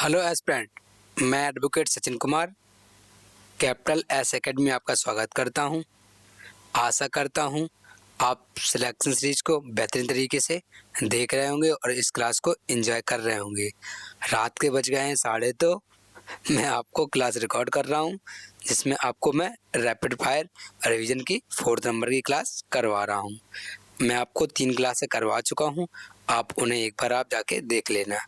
Hello aspirant, मैं advocate Sachin Kumar capital S academy आपका स्वागत करता हूं। आशा करता हूं आप सिलेक्शन सीरीज को बेहतरीन तरीके से देख रहे होंगे और इस क्लास को एंजॉय कर रहे होंगे। रात के बज गए हैं 2:30। मैं आपको क्लास रिकॉर्ड कर रहा हूं जिसमें आपको मैं रैपिड फायर रिवीजन की 4th नंबर की क्लास करवा रहा हूं। मैं आपको 3 क्लासें करवा चुका हूं, आप उन्हें एक बार आप जाके देख लेना।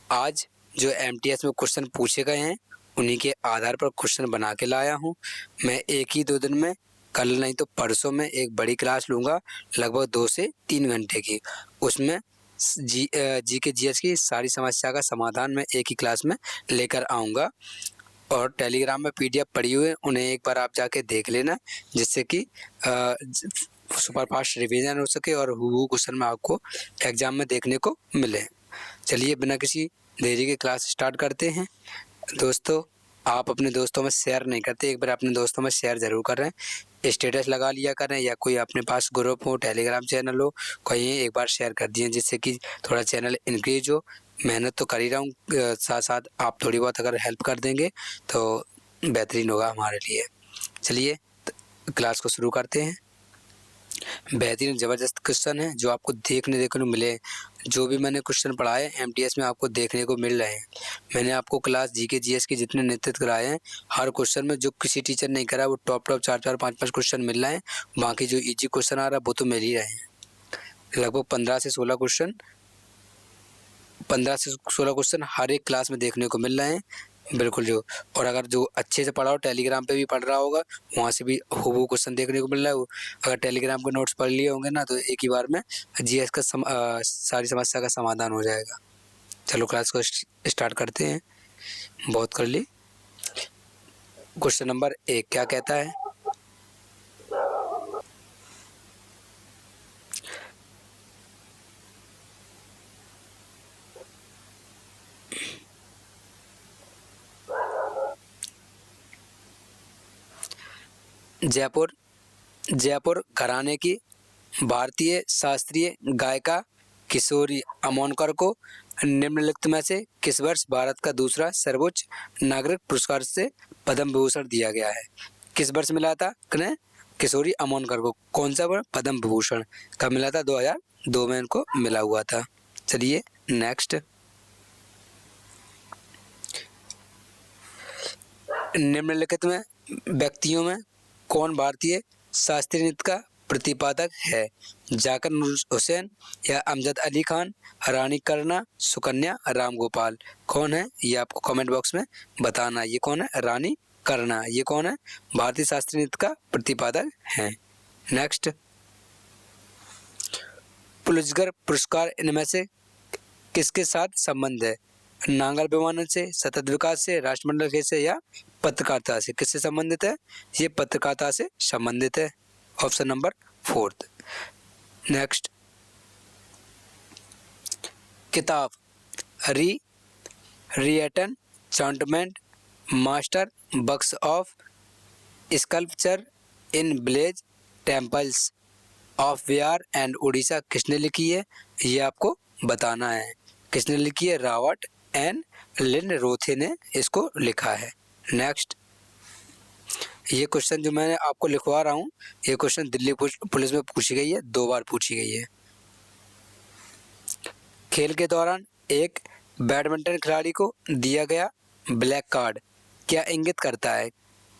आज जो एमटीएस में क्वेश्चन पूछे गए हैं उन्हीं के आधार पर क्वेश्चन बना के लाया हूं। मैं एक ही 2 दिन में, कल नहीं तो परसों में एक बड़ी क्लास लूँगा लगभग 2 से 3 घंटे की। उसमें जी के जीएस की सारी समस्या का समाधान मैं एक ही क्लास में लेकर आऊँगा और टेलीग्राम में पीडीएफ पड़ी हुई है, उन्हें एक बार आप जाके देख लेना जिससे कि सुपर फास्ट रिवीजन हो सके और हूबहू क्वेश्चन में आपको एग्जाम में देखने को मिले। चलिए बिना किसी देरी के क्लास स्टार्ट करते हैं। दोस्तों, आप अपने दोस्तों में शेयर नहीं करते, एक बार अपने दोस्तों में शेयर ज़रूर करें, स्टेटस लगा लिया करें या कोई अपने पास ग्रुप हो, टेलीग्राम चैनल हो, कहीं एक बार शेयर कर दिए जिससे कि थोड़ा चैनल इंक्रीज हो। मेहनत तो कर ही रहा हूँ, साथ साथ आप थोड़ी बहुत अगर हेल्प कर देंगे तो बेहतरीन होगा हमारे लिए। चलिए क्लास को शुरू करते हैं। बेहतरीन ज़बरदस्त क्वेश्चन है जो आपको देखने को मिले। जो भी मैंने क्वेश्चन पढ़ाए एमटीएस में आपको देखने को मिल रहे हैं। मैंने आपको क्लास जीके जीएस के जितने नेतृत्व कराए हैं, हर क्वेश्चन में जो किसी टीचर नहीं करा वो टॉप 4 5 क्वेश्चन मिल रहे हैं। बाकी जो इजी क्वेश्चन आ रहा है वो तो मिल ही रहे हैं। लगभग 15 से 16 क्वेश्चन हर एक क्लास में देखने को मिल रहे हैं। बिल्कुल जो, और अगर जो अच्छे से पढ़ा हो, टेलीग्राम पे भी पढ़ रहा होगा, वहाँ से भी हूबहू क्वेश्चन देखने को मिल रहा है। अगर टेलीग्राम के नोट्स पढ़ लिए होंगे ना तो एक ही बार में जीएस का सारी समस्या का समाधान हो जाएगा। चलो क्लास को स्टार्ट करते हैं। बहुत कर ली। क्वेश्चन नंबर 1 क्या कहता है? जयपुर घराने की भारतीय शास्त्रीय गायिका किशोरी अमोनकर को निम्नलिखित में से किस वर्ष भारत का दूसरा सर्वोच्च नागरिक पुरस्कार से पद्म विभूषण दिया गया है? किस वर्ष मिला था किशोरी अमोनकर को? कौन सा वर्ष? पद्म विभूषण कब मिला था? 2002 में इनको मिला हुआ था। चलिए नेक्स्ट। निम्नलिखित में व्यक्तियों में कौन भारतीय शास्त्रीय नृत्य का प्रतिपादक है? जाकिर हुसैन या अमजद अली खान, रानी करना, सुकन्या, राम गोपाल? कौन है ये आपको कमेंट बॉक्स में बताना। ये कौन है? रानी करना। ये कौन है? भारतीय शास्त्रीय नृत्य का प्रतिपादक है। नेक्स्ट। पुलित्जर पुरस्कार इनमें से किसके साथ संबंध है? नांगल विमानन से, सतत विकास से, राष्ट्रमंडल खेल से या पत्रकारिता से? किससे संबंधित है? ये पत्रकारिता से संबंधित है। Option number 4। नेक्स्ट। किताब रिएटन चांटमेंट masterpieces of sculpture in village temples of Bihar and Orissa किसने लिखी है? ये आपको बताना है। किसने लिखी है? रावट एंड लिन रोथे ने इसको लिखा है। नेक्स्ट। ये क्वेश्चन जो मैंने आपको लिखवा रहा हूँ, ये क्वेश्चन दिल्ली पुलिस में पूछी गई है, 2 बार पूछी गई है। खेल के दौरान एक बैडमिंटन खिलाड़ी को दिया गया ब्लैक कार्ड क्या इंगित करता है?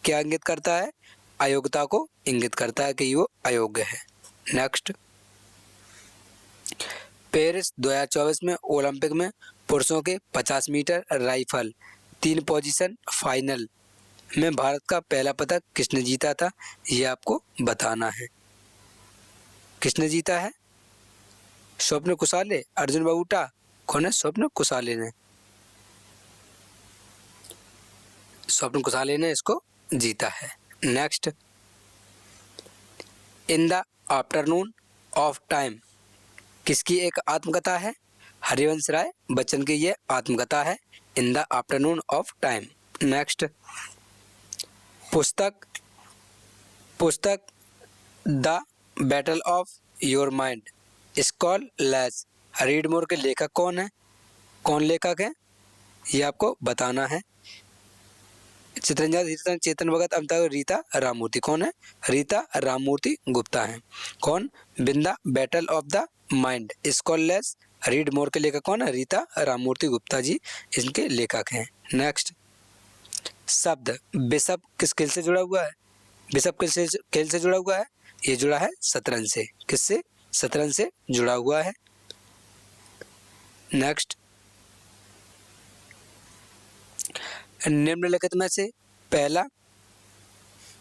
क्या इंगित करता है? अयोग्यता को इंगित करता है कि वो अयोग्य है। नेक्स्ट। पेरिस 2024 में ओलंपिक में पुरुषों के 50 मीटर राइफल 3 पोजीशन फाइनल में भारत का पहला पदक किसने जीता था? ये आपको बताना है। किसने जीता है? स्वप्न कुसाले, अर्जुन बाबूटा? कौन है? स्वप्न कुसाले ने। स्वप्न कुसाले ने इसको जीता है। Next. In the afternoon of time किसकी एक आत्मकथा है? हरिवंश राय बच्चन की ये आत्मकथा है, in the afternoon of time. Next. पुस्तक the battle of your mind scroll less read more के लेखक कौन है? कौन लेखक है? ये आपको बताना है। चितरंजन, धीरचंद, चेतन भगत, अमिताभ, रीता राममूर्ति। कौन है? रीता राममूर्ति गुप्ता है। कौन? बिंदा, battle of the mind, scroll less, read more के लेखक कौन है? रीता राममूर्ति गुप्ता जी इनके लेखक हैं। नेक्स्ट, शब्द बिशप किस खेल से जुड़ा हुआ है? बिशप किस खेल से जुड़ा हुआ है? ये जुड़ा है शतरंज से। किससे? शतरंज से जुड़ा हुआ है। नेक्स्ट, निम्नलिखित में से पहला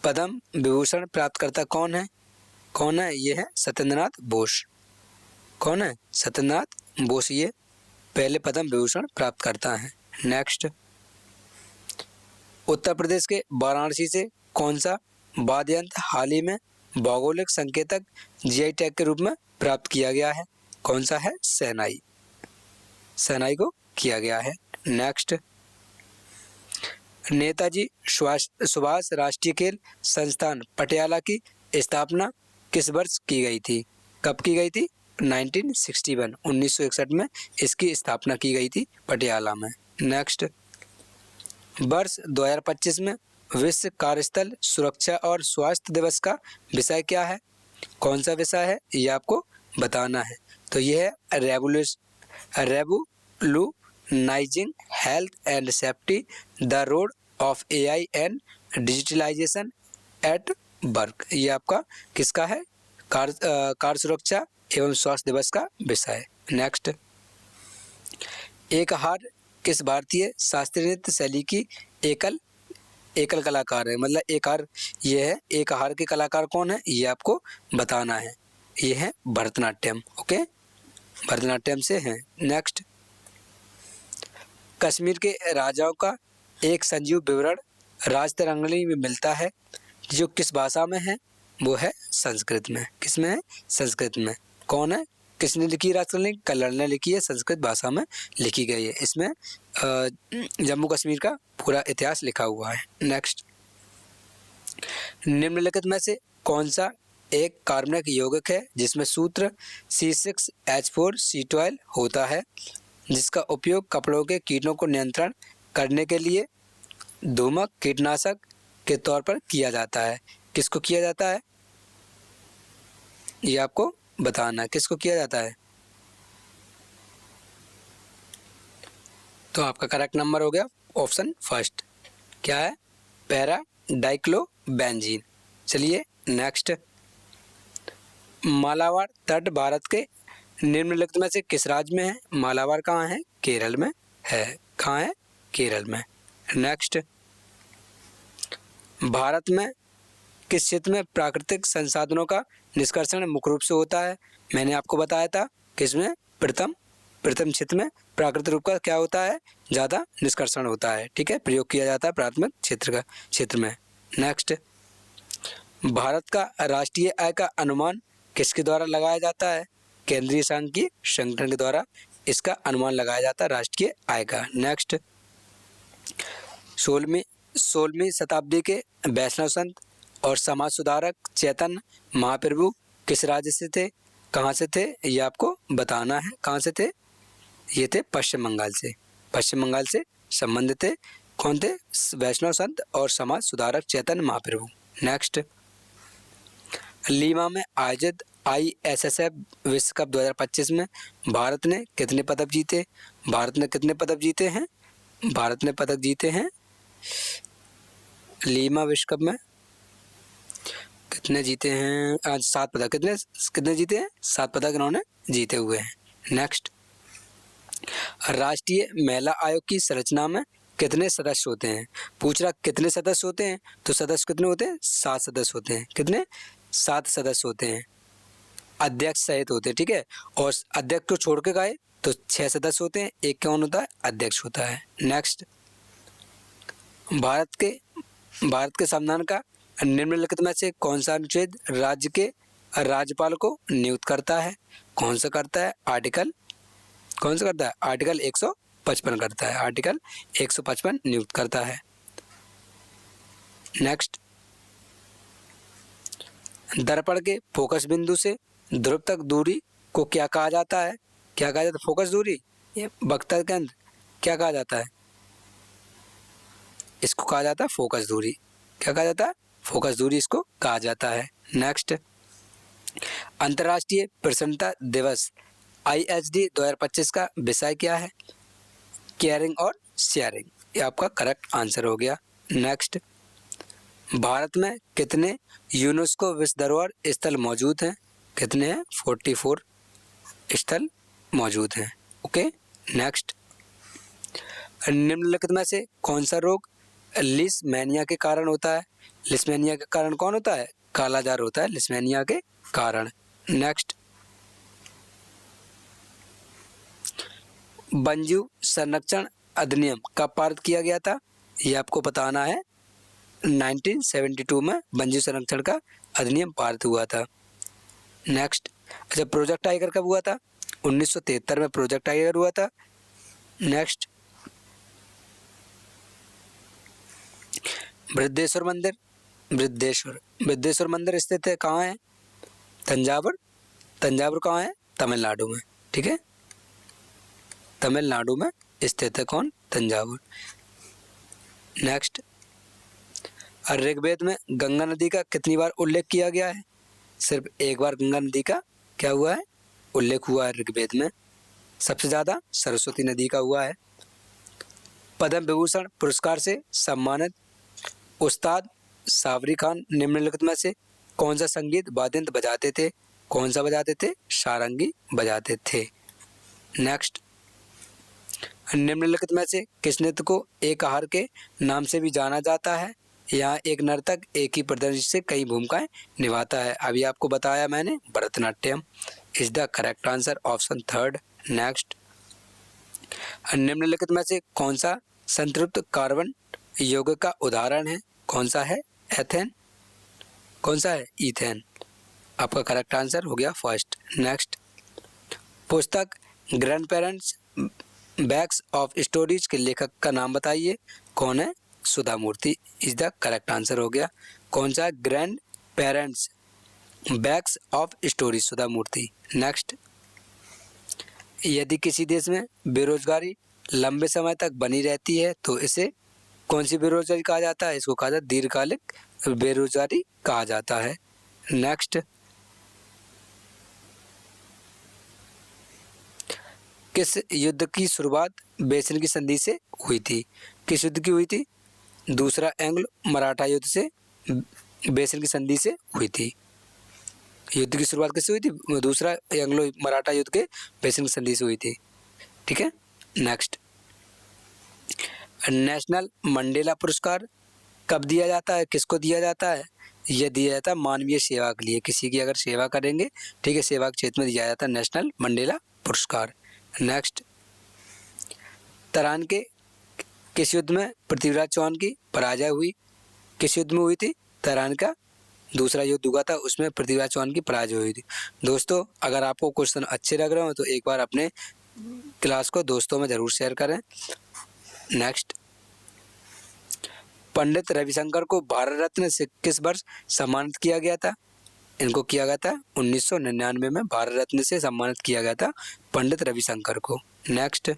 पद्म विभूषण प्राप्तकर्ता कौन है? कौन है? ये है सत्येंद्रनाथ बोस। कौन है? सत्येंद्रनाथ बोस ये पहले पद्म विभूषण प्राप्त करता है। नेक्स्ट, उत्तर प्रदेश के वाराणसी से कौन सा वाद्य यंत्र हाल ही में भौगोलिक संकेतक जीआई टैग के रूप में प्राप्त किया गया है? कौन सा है? शहनाई। शहनाई को किया गया है। नेक्स्ट, नेताजी सुभाष राष्ट्रीय खेल संस्थान पटियाला की स्थापना किस वर्ष की गई थी? कब की गई थी? 1961, 1961 में इसकी स्थापना की गई थी पटियाला में। नेक्स्ट, वर्ष 2025 में विश्व कार्यस्थल सुरक्षा और स्वास्थ्य दिवस का विषय क्या है? कौन सा विषय है? ये आपको बताना है। तो ये है revolutionising health and safety, the road of AI and digitalisation at work. ये आपका किसका है? कार्य सुरक्षा एवं स्वास्थ्य दिवस का विषय है। नेक्स्ट, एक हार किस भारतीय शास्त्रीय नृत्य शैली की एकल कलाकार है? मतलब एक हार ये है, एक हार के कलाकार कौन है? ये आपको बताना है। ये है भरतनाट्यम। ओके, भरतनाट्यम से है। नेक्स्ट, कश्मीर के राजाओं का एक संजीव विवरण राजतरंगिणी में मिलता है जो किस भाषा में है? वो है संस्कृत में। किस में है? संस्कृत में। कौन है? किसने लिखी राजतरंगिणी? कल्लड़ ने लिखी है, संस्कृत भाषा में लिखी गई है। इसमें जम्मू कश्मीर का पूरा इतिहास लिखा हुआ है। नेक्स्ट, निम्नलिखित में से कौन सा एक कार्बनिक यौगिक है जिसमें सूत्र C6H4C12 होता है, जिसका उपयोग कपड़ों के कीटों को नियंत्रण करने के लिए धूमक कीटनाशक के तौर पर किया जाता है? किसको किया जाता है? ये आपको बताना है, किसको किया जाता है। तो आपका करेक्ट नंबर हो गया ऑप्शन फर्स्ट। क्या है? पैरा डाइक्लोबेंजीन। चलिए नेक्स्ट, मालाबार तट भारत के निम्नलिखित में से किस राज्य में है? मालाबार कहाँ है? केरल में है। कहाँ है? केरल में। नेक्स्ट, भारत में किस क्षेत्र में प्राकृतिक संसाधनों का निष्कर्षण मुख्य रूप से होता है? मैंने आपको बताया था किसमें? प्रथम क्षेत्र में प्राकृतिक रूप का क्या होता है? ज़्यादा निष्कर्षण होता है। ठीक है, प्रयोग किया जाता है प्राथमिक क्षेत्र में। नेक्स्ट, भारत का राष्ट्रीय आय का अनुमान किसके द्वारा लगाया जाता है? केंद्रीय सांख्यिकी संगठन के द्वारा इसका अनुमान लगाया जाता है राष्ट्रीय आय का। नेक्स्ट, 16वीं शताब्दी के वैष्णव संत और समाज सुधारक चैतन्य महाप्रभु किस राज्य से थे? कहाँ से थे? ये आपको बताना है। कहाँ से थे? ये थे पश्चिम बंगाल से। पश्चिम बंगाल से संबंधित थे। कौन थे? वैष्णव संत और समाज सुधारक चैतन्य महाप्रभु। नेक्स्ट, लीमा में आयोजित ISSF विश्व कप 2025 में भारत ने कितने पदक जीते? भारत ने कितने पदक जीते हैं? भारत ने पदक जीते हैं लीमा विश्व कप में कितने जीते हैं? आज 7 पदक। कितने जीते हैं? 7 पदक इन्होंने जीते हुए हैं। नेक्स्ट, राष्ट्रीय महिला आयोग की संरचना में कितने सदस्य होते हैं? पूछ रहा कितने सदस्य होते हैं, तो सदस्य कितने होते हैं? 7 सदस्य होते हैं। कितने? 7 सदस्य होते हैं, अध्यक्ष सहित होते हैं। ठीक है, और अध्यक्ष को छोड़ के गए तो 6 सदस्य होते हैं। एक कौन होता है? अध्यक्ष होता है। नेक्स्ट, भारत के संविधान का निम्नलिखित में से कौन सा अनुच्छेद राज्य के राज्यपाल को नियुक्त करता है? कौन सा करता है? आर्टिकल 155 करता है। आर्टिकल 155 नियुक्त करता है। नेक्स्ट, दर्पण के फोकस बिंदु से ध्रुव तक दूरी को क्या कहा जाता है? क्या कहा जाता है? फोकस दूरी, ये वक्र केंद्र क्या कहा जाता है? इसको कहा जाता है फोकस दूरी। क्या कहा जाता है? फोकस दूरी इसको कहा जाता है। नेक्स्ट, अंतर्राष्ट्रीय प्रसन्नता दिवस IHD 2025 का विषय क्या है? केयरिंग और शेयरिंग। ये आपका करेक्ट आंसर हो गया। नेक्स्ट, भारत में कितने यूनेस्को विश्व धरोहर स्थल मौजूद हैं? कितने हैं? 44 स्थल मौजूद हैं। ओके। नेक्स्ट, निम्नलिखित में से कौन सा रोग लिस्मेनिया के कारण होता है? लिस्मेनिया के कारण कौन होता है? कालाजार होता है लिस्मेनिया के कारण। नेक्स्ट, वन्यजीव संरक्षण अधिनियम कब पारित किया गया था? ये आपको बताना है। 1972 में वन्यजीव संरक्षण का अधिनियम पारित हुआ था। नेक्स्ट, अच्छा, प्रोजेक्ट टाइगर कब हुआ था? 1973 में प्रोजेक्ट टाइगर हुआ था। नेक्स्ट, बृहदेश्वर मंदिर, बृहदेश्वर मंदिर स्थित है कहाँ है? तंजावुर। तंजावुर कहाँ है? तमिलनाडु में। ठीक है, तमिलनाडु में स्थित है कौन? तंजावुर। नेक्स्ट, ऋग्वेद में गंगा नदी का कितनी बार उल्लेख किया गया है? सिर्फ एक बार गंगा नदी का क्या हुआ है? उल्लेख हुआ है ऋग्वेद में। सबसे ज्यादा सरस्वती नदी का हुआ है। पद्म विभूषण पुरस्कार से सम्मानित उस्ताद साबरी खान निम्नलिखित में से कौन सा संगीत वाद्य यंत्र बजाते थे? कौन सा बजाते थे? सारंगी बजाते थे। नेक्स्ट, निम्नलिखित में से किस नृत्य को एक आहार के नाम से भी जाना जाता है? यहाँ एक नर्तक एक ही प्रदर्शन से कई भूमिकाएं निभाता है। अभी आपको बताया मैंने, Bharatanatyam is the correct answer, option third. Next, निम्नलिखित में से कौन सा संतृप्त कार्बन यौगिक का उदाहरण है? कौन सा है? एथेन। कौन सा है? ईथेन। आपका करेक्ट आंसर हो गया फर्स्ट। नेक्स्ट, पुस्तक grandparents bags of stories के लेखक का नाम बताइए। कौन है? Sudha Murty is the correct answer हो गया। कौन सा? Grandparents bags of stories, Sudha Murty. Next, यदि किसी देश में बेरोजगारी लंबे समय तक बनी रहती है तो इसे कौन सी बेरोजगारी कहा जाता है? इसको कहा जाता है दीर्घकालिक बेरोजगारी कहा जाता है। नेक्स्ट, किस युद्ध की शुरुआत बेसिन की संधि से हुई थी? किस युद्ध की हुई थी? दूसरा एंग्लो मराठा युद्ध से बेसिन की संधि से हुई थी। युद्ध की शुरुआत किससे हुई थी? दूसरा एंग्लो मराठा युद्ध के बेसिन की संधि से हुई थी। ठीक है। नेक्स्ट, नेशनल मंडेला पुरस्कार कब दिया जाता है? किसको दिया जाता है? यह दिया जाता है मानवीय सेवा के लिए। किसी की अगर सेवा करेंगे, ठीक है, सेवा के क्षेत्र में दिया जाता है नेशनल मंडेला पुरस्कार। नेक्स्ट, तरान के किस युद्ध में पृथ्वीराज चौहान की पराजय हुई? किस युद्ध में हुई थी? तरान का दूसरा युद्ध हुआ था, उसमें पृथ्वीराज चौहान की पराजय हुई थी। दोस्तों, अगर आपको क्वेश्चन अच्छे लग रहे हो तो एक बार अपने क्लास को दोस्तों में जरूर शेयर करें। नेक्स्ट, पंडित रविशंकर को भारत रत्न से किस वर्ष सम्मानित किया गया था? इनको किया गया था 1999 में भारत रत्न से सम्मानित किया गया था पंडित रविशंकर को। नेक्स्ट,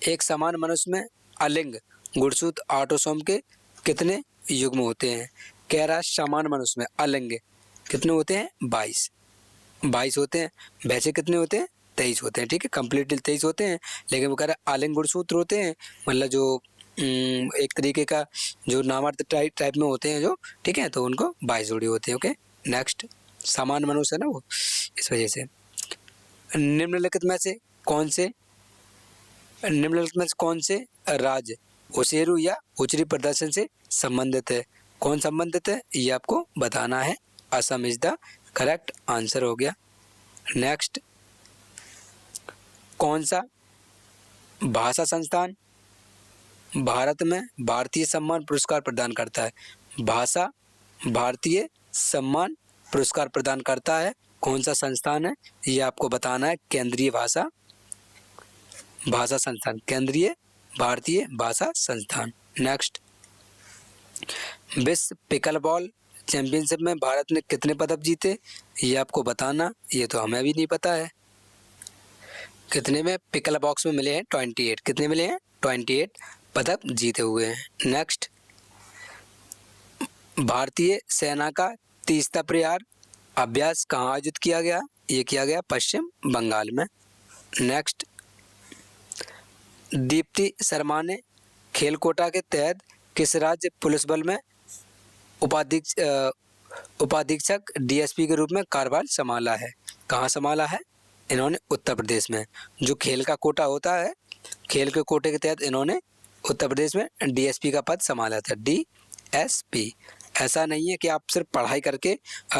एक समान मनुष्य में अलिंग गुणसूत ऑटोसोम के कितने युग्म होते हैं? कह रहा है समान मनुष्य में अलिंग कितने होते हैं? 22 होते हैं। वैसे कितने होते हैं? 23 होते हैं। ठीक है, कंप्लीटली 23 होते हैं, लेकिन वो कह रहा है अलिंग गुणसूत्र होते हैं, मतलब जो एक तरीके का जो नामार्थ टाइप में होते हैं जो, ठीक है, तो उनको 22 जोड़ी होते हैं। ओके। नेक्स्ट, समान मनुष्य है ना वो, इस वजह से। निम्नलिखित में से कौन से राज्य उसेरू या उचरी प्रदर्शन से संबंधित है? कौन संबंधित है ये आपको बताना है। Assam is the correct answer हो गया। नेक्स्ट, कौन सा भाषा संस्थान भारत में भारतीय सम्मान पुरस्कार प्रदान करता है? भाषा भारतीय सम्मान पुरस्कार प्रदान करता है, कौन सा संस्थान है ये आपको बताना है। केंद्रीय भाषा संस्थान, केंद्रीय भारतीय भाषा संस्थान। नेक्स्ट, विश्व पिकलबॉल चैंपियनशिप में भारत ने कितने पदक जीते? ये आपको बताना, ये तो हमें भी नहीं पता है। कितने में पिकल बॉक्स में मिले हैं? 28। कितने मिले हैं? 28 पदक जीते हुए हैं। नेक्स्ट, भारतीय सेना का 30वां प्रहार अभ्यास कहाँ आयोजित किया गया? ये किया गया पश्चिम बंगाल में। नेक्स्ट, दीप्ति शर्मा ने खेल कोटा के तहत किस राज्य पुलिस बल में उपाधीक्षक डीएसपी के रूप में कार्यभार संभाला है? कहाँ संभाला है? इन्होंने उत्तर प्रदेश में। जो खेल का कोटा होता है, खेल के कोटे के तहत इन्होंने उत्तर प्रदेश में डीएसपी का पद संभाला था, डीएसपी। ऐसा नहीं है कि आप सिर्फ पढ़ाई करके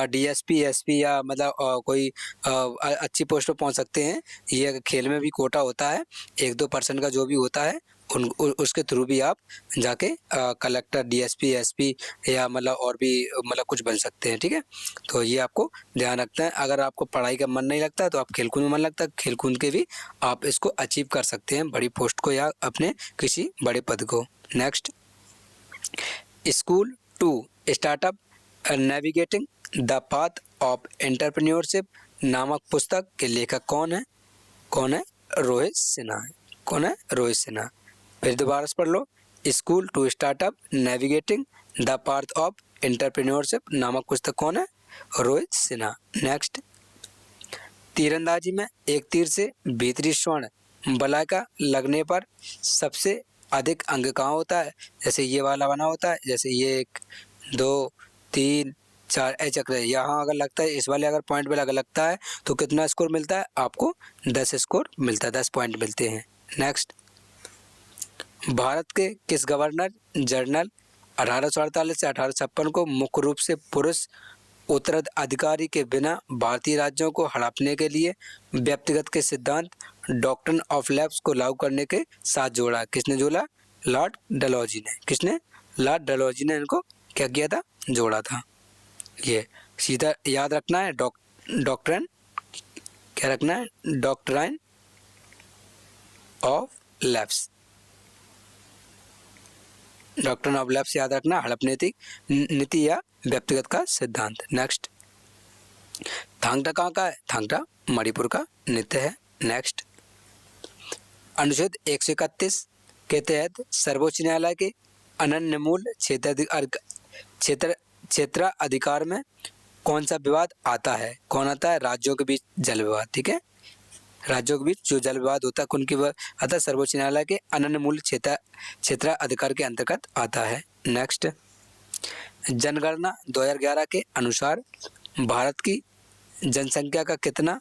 डीएसपी एसपी या मतलब कोई अच्छी पोस्ट पर पहुंच सकते हैं। ये खेल में भी कोटा होता है, 1-2% का जो भी होता है उसके थ्रू भी आप जाके कलेक्टर डीएसपी एसपी या मतलब और भी मतलब कुछ बन सकते हैं। ठीक है, तो ये आपको ध्यान रखना है। अगर आपको पढ़ाई का मन नहीं लगता तो आप खेलकूद में मन लगता है, खेलकूद के भी आप इसको अचीव कर सकते हैं, बड़ी पोस्ट को या अपने किसी बड़े पद को। Next, school to startup navigating the path of entrepreneurship नामक पुस्तक के लेखक कौन है? कौन है? रोहित सिन्हा है। कौन है? रोहित सिन्हा। फिर दोबारा से पढ़ लो, school to startup navigating the path of entrepreneurship नामक पुस्तक कौन है? रोहित सिन्हा। नेक्स्ट, तीरंदाजी में एक तीर से भीतरी स्वर्ण बलाका लगने पर सबसे अधिक अंक कहाँ होता है? जैसे ये वाला बना होता है, जैसे ये 1 2 3 4 ऐसे चक्र है, यहाँ अगर लगता है, इस वाले अगर पॉइंट पे अगर लगता है तो कितना स्कोर मिलता है आपको? 10 स्कोर मिलता है, 10 पॉइंट मिलते हैं। नेक्स्ट, भारत के किस गवर्नर जनरल 1848 से 1856 को मुख्य रूप से पुरुष उत्तराधिकारी के बिना भारतीय राज्यों को हड़पने के लिए व्यक्तिगत के सिद्धांत डॉक्ट्रिन ऑफ लैप्स को लागू करने के साथ जोड़ा? किसने जोड़ा? लॉर्ड डलहौजी ने। किसने? लॉर्ड डलहौजी ने इनको क्या किया था? जोड़ा था। ये सीधा याद रखना है, डॉक्ट्रिन, क्या रखना है? Doctrine of lapse. Doctrine of lapse याद रखना, हड़प नीति या व्यक्तिगत का सिद्धांत। नेक्स्ट, थांगटा कहाँ का है? थांगटा मणिपुर का नृत्य है। नेक्स्ट, अनुच्छेद 131 के तहत सर्वोच्च न्यायालय के अनन्य मूल क्षेत्राधिकार में कौन सा विवाद आता है? कौन आता है? राज्यों के बीच जल विवाद। ठीक है, राज्यों के बीच जो जल विवाद होता है उनकी आता है सर्वोच्च न्यायालय के अनन्य मूल क्षेत्राधिकार के अंतर्गत आता है। नेक्स्ट, जनगणना 2011 के अनुसार भारत की जनसंख्या का कितना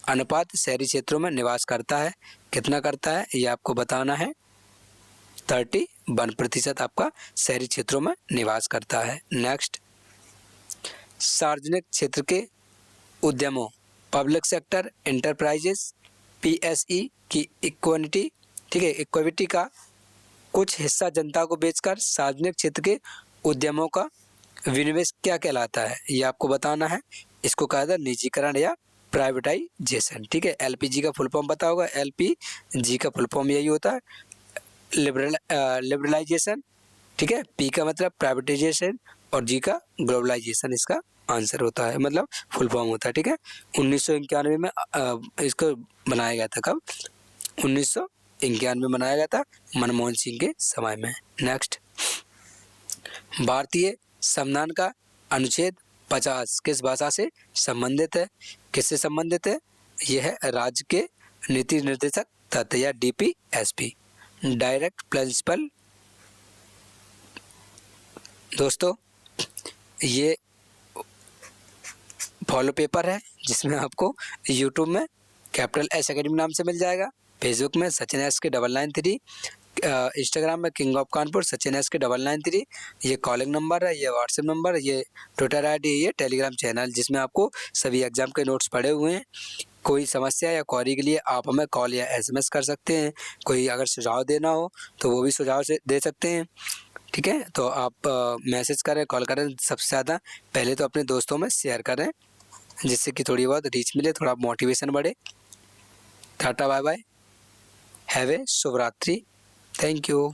अनुपात शहरी क्षेत्रों में निवास करता है? कितना करता है ये आपको बताना है। 31% आपका शहरी क्षेत्रों में निवास करता है। नेक्स्ट, सार्वजनिक क्षेत्र के उद्यमों पब्लिक सेक्टर एंटरप्राइजेस PSE की इक्विटी, ठीक है, इक्विटी का कुछ हिस्सा जनता को बेचकर सार्वजनिक क्षेत्र के उद्यमों का विनिवेश क्या कहलाता है? ये आपको बताना है। इसको कहा जाता है निजीकरण या प्राइवेटाइजेशन। ठीक है, LPG का फुल फॉर्म पता होगा, LPG का फुल फॉर्म यही होता है, लिबरलाइजेशन। ठीक है, P का मतलब प्राइवेटाइजेशन और G का ग्लोबलाइजेशन इसका आंसर होता है, मतलब फुल फॉर्म होता है। ठीक है, 1991 में इसको बनाया गया था। कब? 1991 में बनाया गया था, मनमोहन सिंह के समय में। नेक्स्ट, भारतीय संविधान का अनुच्छेद 50 किस भाषा से संबंधित है? किससे संबंधित है? यह है राज्य के नीति निर्देशक तत्व या DPSP, डायरेक्ट प्रिंसिपल। दोस्तों, ये फॉलो पेपर है जिसमें आपको YouTube में कैपिटल S एकेडमी नाम से मिल जाएगा, फेसबुक में सचिन SK993, इंस्टाग्राम में king of Kanpur Sachin SK993, ये कॉलिंग नंबर है, ये व्हाट्सएप नंबर, ये ट्विटर ID, ये टेलीग्राम चैनल जिसमें आपको सभी एग्जाम के नोट्स पड़े हुए हैं। कोई समस्या या क्वेरी के लिए आप हमें कॉल या SMS कर सकते हैं। कोई अगर सुझाव देना हो तो वो भी सुझाव से दे सकते हैं। ठीक है, तो आप मैसेज करें, कॉल करें, सबसे ज़्यादा पहले तो अपने दोस्तों में शेयर करें जिससे कि थोड़ी बहुत रीच मिले, थोड़ा मोटिवेशन बढ़े। टाटा बाय बाय, हैव ए शुभ रात्रि, थैंक यू।